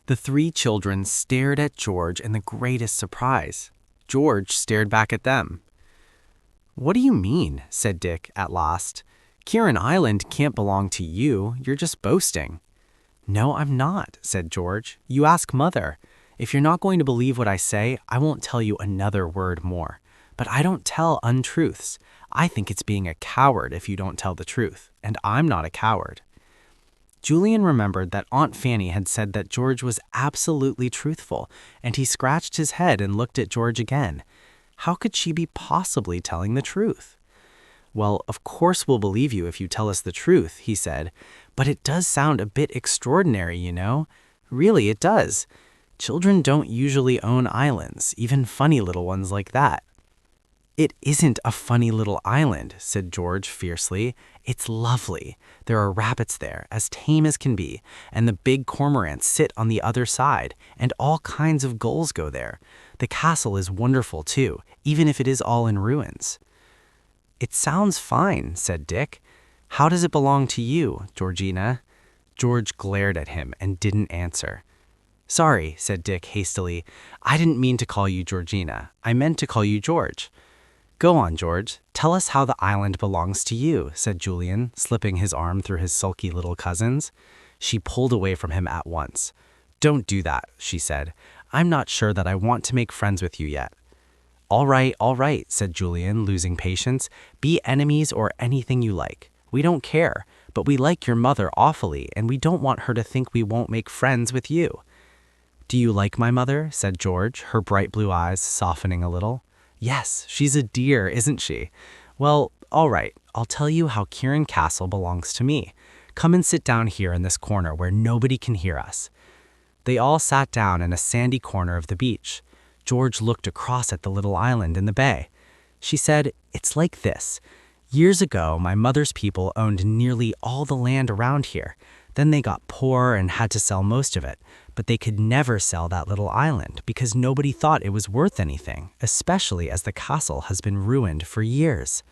The three children stared at George in the greatest surprise. George stared back at them. "What do you mean?" said Dick at last. "Kieran Island can't belong to you. You're just boasting." "No, I'm not," said George. "You ask Mother. If you're not going to believe what I say, I won't tell you another word more. But I don't tell untruths. I think it's being a coward if you don't tell the truth, and I'm not a coward." Julian remembered that Aunt Fanny had said that George was absolutely truthful, and he scratched his head and looked at George again. How could she be possibly telling the truth? "Well, of course we'll believe you if you tell us the truth," he said, "but it does sound a bit extraordinary, you know. Really, it does. Children don't usually own islands, even funny little ones like that." "It isn't a funny little island," said George fiercely. "It's lovely. There are rabbits there, as tame as can be, and the big cormorants sit on the other side, and all kinds of gulls go there. The castle is wonderful too, even if it is all in ruins." "It sounds fine," said Dick. "How does it belong to you, Georgina?" George glared at him and didn't answer. "Sorry," said Dick hastily. "I didn't mean to call you Georgina. I meant to call you George." "Go on, George. Tell us how the island belongs to you," said Julian, slipping his arm through his sulky little cousin's. She pulled away from him at once. "Don't do that," she said. "I'm not sure that I want to make friends with you yet." All right," said Julian, losing patience. "Be enemies or anything you like. We don't care, but we like your mother awfully, and we don't want her to think we won't make friends with you." "Do you like my mother?" said George, her bright blue eyes softening a little. "Yes, she's a dear, isn't she? Well, all right, I'll tell you how Kieran Castle belongs to me. Come and sit down here in this corner where nobody can hear us." They all sat down in a sandy corner of the beach. George looked across at the little island in the bay. She said, "It's like this. Years ago, my mother's people owned nearly all the land around here. Then they got poor and had to sell most of it, but they could never sell that little island because nobody thought it was worth anything, especially as the castle has been ruined for years."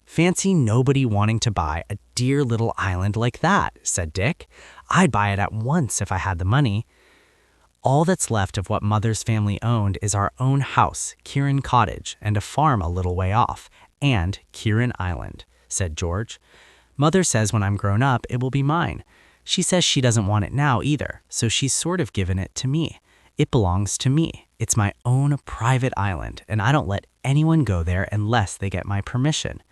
"Fancy nobody wanting to buy a dear little island like that," said Dick. "I'd buy it at once if I had the money." "All that's left of what Mother's family owned is our own house, Kieran Cottage, and a farm a little way off, and Kieran Island," said George. "Mother says when I'm grown up, it will be mine. She says she doesn't want it now either, so she's sort of given it to me. It belongs to me. It's my own private island, and I don't let anyone go there unless they get my permission."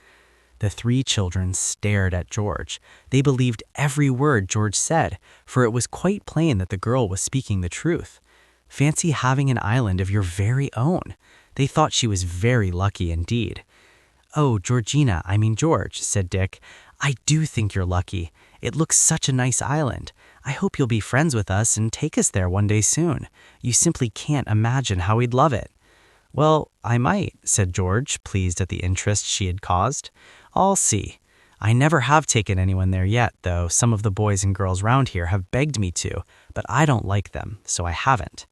The three children stared at George. They believed every word George said, for it was quite plain that the girl was speaking the truth. Fancy having an island of your very own. They thought she was very lucky indeed. "Oh, Georgina, I mean George," said Dick. "I do think you're lucky. It looks such a nice island. I hope you'll be friends with us and take us there one day soon. You simply can't imagine how we'd love it." "Well, I might," said George, pleased at the interest she had caused. "I'll see. I never have taken anyone there yet, though some of the boys and girls round here have begged me to, but I don't like them, so I haven't."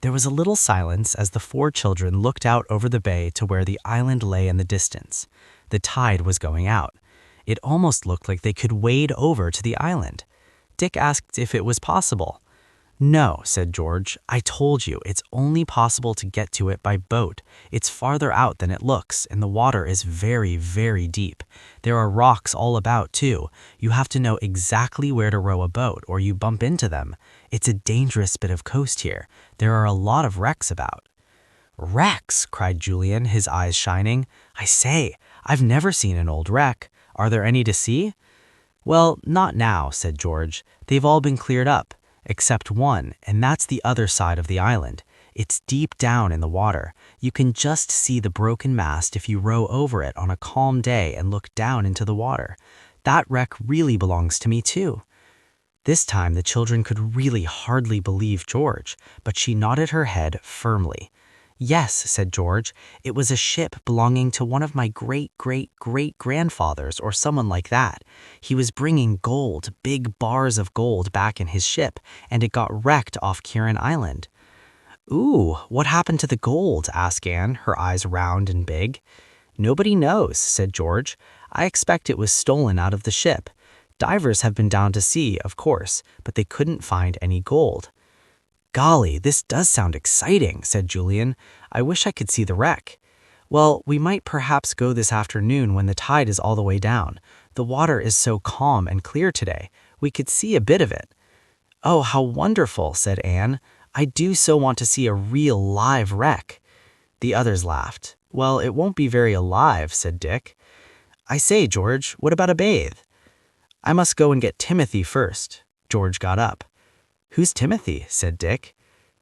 There was a little silence as the four children looked out over the bay to where the island lay in the distance. The tide was going out. It almost looked like they could wade over to the island. Dick asked if it was possible. "No," said George. "I told you, it's only possible to get to it by boat. It's farther out than it looks, and the water is very, very deep. There are rocks all about, too. You have to know exactly where to row a boat, or you bump into them. It's a dangerous bit of coast here. There are a lot of wrecks about." "Wrecks!" cried Julian, his eyes shining. "I say, I've never seen an old wreck. Are there any to see?" "Well, not now," said George. "They've all been cleared up. Except one, and that's the other side of the island. It's deep down in the water. You can just see the broken mast if you row over it on a calm day and look down into the water. That wreck really belongs to me too." This time the children could really hardly believe George, but she nodded her head firmly. "Yes," said George, "it was a ship belonging to one of my great-great-great-grandfathers or someone like that. He was bringing gold, big bars of gold back in his ship, and it got wrecked off Kieran Island." "Ooh, what happened to the gold?" asked Anne, her eyes round and big. "Nobody knows," said George. "I expect it was stolen out of the ship. Divers have been down to see, of course, but they couldn't find any gold." Golly, this does sound exciting, said Julian. I wish I could see the wreck. Well, we might perhaps go this afternoon when the tide is all the way down. The water is so calm and clear today. We could see a bit of it. Oh, how wonderful, said Anne. I do so want to see a real live wreck. The others laughed. Well, it won't be very alive, said Dick. I say, George, what about a bathe? I must go and get Timothy first. George got up. Who's Timothy? Said Dick.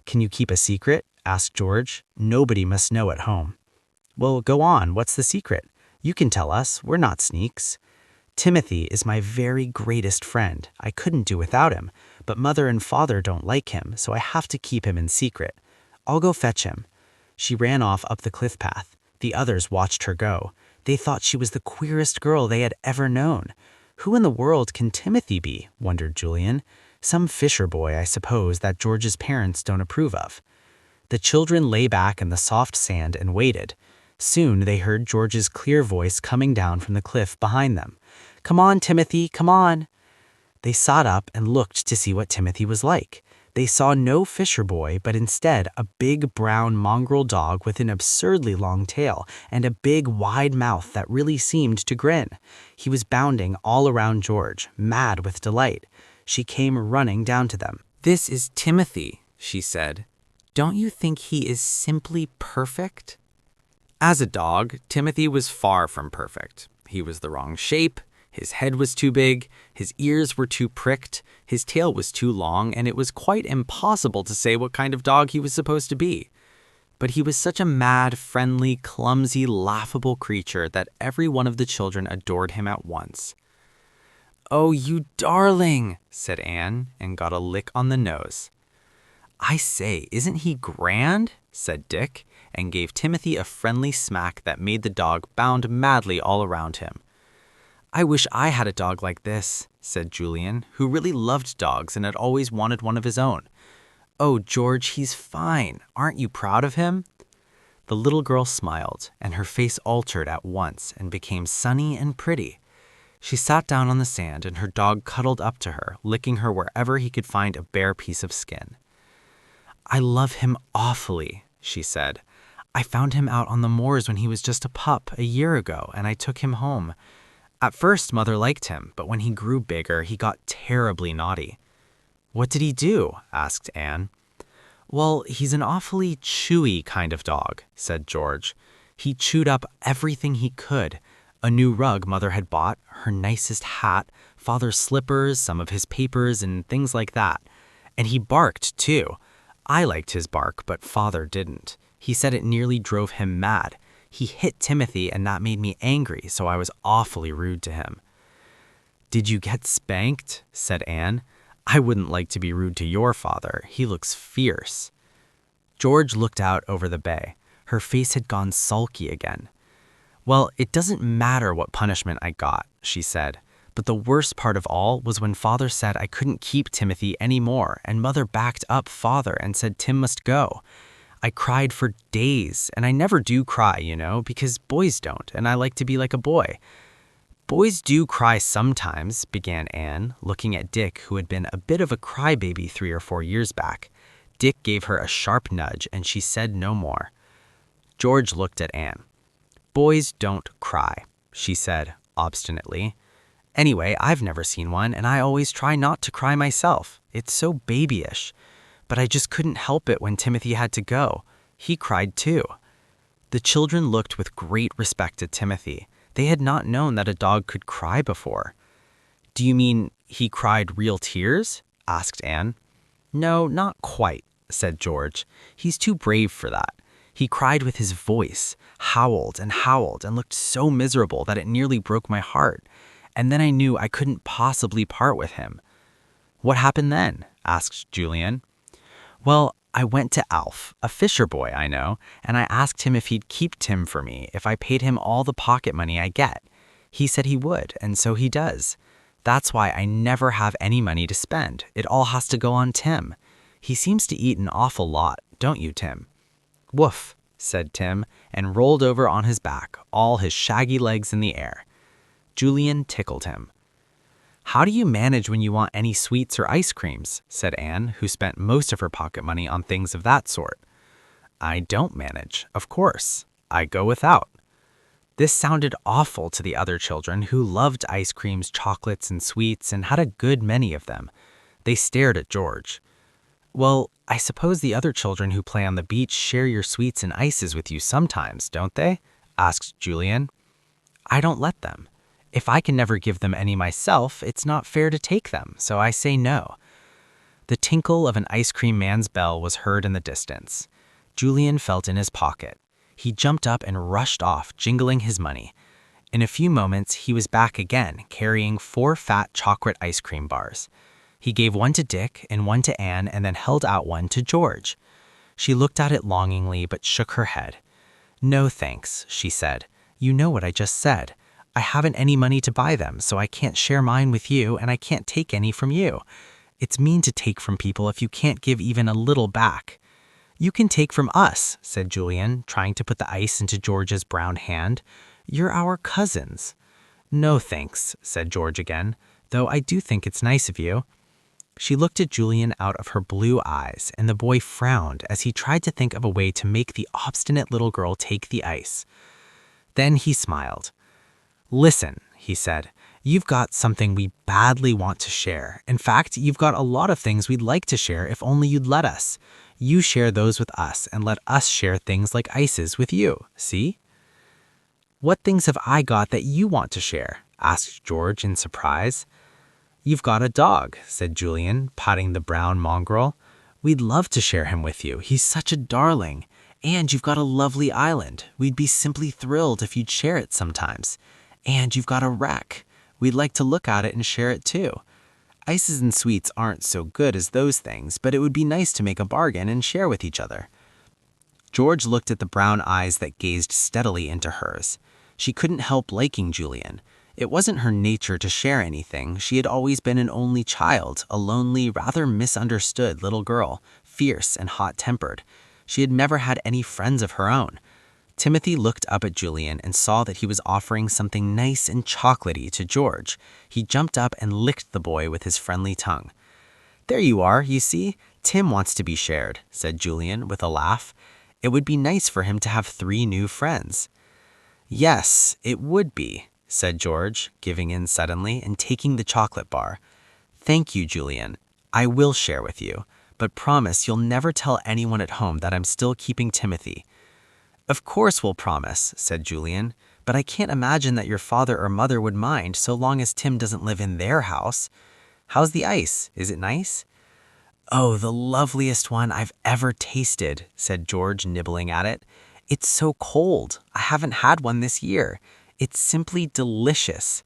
Can you keep a secret? Asked George. Nobody must know at home. Well, go on. What's the secret? You can tell us. We're not sneaks. Timothy is my very greatest friend. I couldn't do without him, but Mother and Father don't like him, so I have to keep him in secret. I'll go fetch him. She ran off up the cliff path. The others watched her go. They thought she was the queerest girl they had ever known. Who in the world can Timothy be? Wondered Julian. Some fisher boy, I suppose, that George's parents don't approve of. The children lay back in the soft sand and waited. Soon they heard George's clear voice coming down from the cliff behind them. Come on, Timothy, come on. They sat up and looked to see what Timothy was like. They saw no fisher boy, but instead a big brown mongrel dog with an absurdly long tail and a big wide mouth that really seemed to grin. He was bounding all around George, mad with delight. She came running down to them. This is Timothy, she said. Don't you think he is simply perfect? As a dog, Timothy was far from perfect. He was the wrong shape. His head was too big, his ears were too pricked, his tail was too long, and it was quite impossible to say what kind of dog he was supposed to be. But he was such a mad, friendly, clumsy, laughable creature that every one of the children adored him at once. Oh, you darling, said Anne, and got a lick on the nose. I say, isn't he grand? Said Dick, and gave Timothy a friendly smack that made the dog bound madly all around him. I wish I had a dog like this, said Julian, who really loved dogs and had always wanted one of his own. Oh, George, he's fine. Aren't you proud of him? The little girl smiled, and her face altered at once and became sunny and pretty. She sat down on the sand, and her dog cuddled up to her, licking her wherever he could find a bare piece of skin. I love him awfully, she said. I found him out on the moors when he was just a pup a year ago, and I took him home. At first, Mother liked him, but when he grew bigger, he got terribly naughty. What did he do? Asked Anne. Well, he's an awfully chewy kind of dog, said George. He chewed up everything he could. A new rug Mother had bought, her nicest hat, Father's slippers, some of his papers, and things like that. And he barked, too. I liked his bark, but Father didn't. He said it nearly drove him mad. He hit Timothy, and that made me angry, so I was awfully rude to him. Did you get spanked? Said Anne. I wouldn't like to be rude to your father. He looks fierce. George looked out over the bay. Her face had gone sulky again. Well, it doesn't matter what punishment I got, she said. But the worst part of all was when Father said I couldn't keep Timothy anymore, and Mother backed up Father and said Tim must go. I cried for days, and I never do cry, because boys don't, and I like to be like a boy. Boys do cry sometimes, began Anne, looking at Dick, who had been a bit of a crybaby 3 or 4 years back. Dick gave her a sharp nudge, and she said no more. George looked at Anne. Boys don't cry, she said obstinately. Anyway, I've never seen one, and I always try not to cry myself. It's so babyish. But I just couldn't help it when Timothy had to go. He cried too. The children looked with great respect at Timothy. They had not known that a dog could cry before. Do you mean he cried real tears? Asked Anne. No, not quite, said George. He's too brave for that. He cried with his voice, howled, and looked so miserable that it nearly broke my heart. And then I knew I couldn't possibly part with him. What happened then? Asked Julian. Well, I went to Alf, a fisher boy I know, and I asked him if he'd keep Tim for me if I paid him all the pocket money I get. He said he would, and so he does. That's why I never have any money to spend. It all has to go on Tim. He seems to eat an awful lot, don't you, Tim? Woof, said Tim, and rolled over on his back, all his shaggy legs in the air. Julian tickled him. How do you manage when you want any sweets or ice creams? Said Anne, who spent most of her pocket money on things of that sort. I don't manage, of course. I go without. This sounded awful to the other children, who loved ice creams, chocolates, and sweets, and had a good many of them. They stared at George. Well, I suppose the other children who play on the beach share your sweets and ices with you sometimes, don't they? Asked Julian. I don't let them. If I can never give them any myself, it's not fair to take them, so I say no. The tinkle of an ice cream man's bell was heard in the distance. Julian felt in his pocket. He jumped up and rushed off, jingling his money. In a few moments, he was back again, carrying 4 fat chocolate ice cream bars. He gave one to Dick and one to Anne and then held out one to George. She looked at it longingly but shook her head. No thanks, she said. You know what I just said. I haven't any money to buy them, so I can't share mine with you and I can't take any from you. It's mean to take from people if you can't give even a little back. You can take from us, said Julian, trying to put the ice into George's brown hand. You're our cousins. No thanks, said George again, though I do think it's nice of you. She looked at Julian out of her blue eyes, and the boy frowned as he tried to think of a way to make the obstinate little girl take the ice. Then he smiled. Listen, he said, you've got something we badly want to share. In fact, you've got a lot of things we'd like to share if only you'd let us. You share those with us and let us share things like ices with you, see? What things have I got that you want to share? Asked George in surprise. You've got a dog, said Julian, patting the brown mongrel. We'd love to share him with you. He's such a darling. And you've got a lovely island. We'd be simply thrilled if you'd share it sometimes. And you've got a wreck. We'd like to look at it and share it too. Ices and sweets aren't so good as those things, but it would be nice to make a bargain and share with each other. George looked at the brown eyes that gazed steadily into hers. She couldn't help liking Julian. It wasn't her nature to share anything. She had always been an only child, a lonely, rather misunderstood little girl, fierce and hot-tempered. She had never had any friends of her own. Timothy looked up at Julian and saw that he was offering something nice and chocolatey to George. He jumped up and licked the boy with his friendly tongue. There you are, you see. Tim wants to be shared, said Julian with a laugh. It would be nice for him to have 3 new friends. Yes, it would be, said George, giving in suddenly and taking the chocolate bar. Thank you, Julian. I will share with you, but promise you'll never tell anyone at home that I'm still keeping Timothy. Of course we'll promise, said Julian, but I can't imagine that your father or mother would mind so long as Tim doesn't live in their house. How's the ice? Is it nice? Oh, the loveliest one I've ever tasted, said George, nibbling at it. It's so cold. I haven't had one this year. It's simply delicious.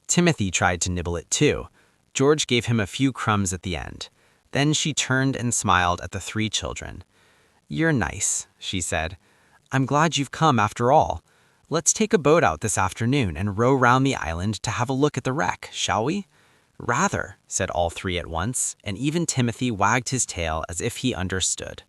Timothy tried to nibble it too. George gave him a few crumbs at the end. Then she turned and smiled at the 3 children. You're nice, she said. I'm glad you've come after all. Let's take a boat out this afternoon and row round the island to have a look at the wreck, shall we? Rather, said all 3 at once, and even Timothy wagged his tail as if he understood.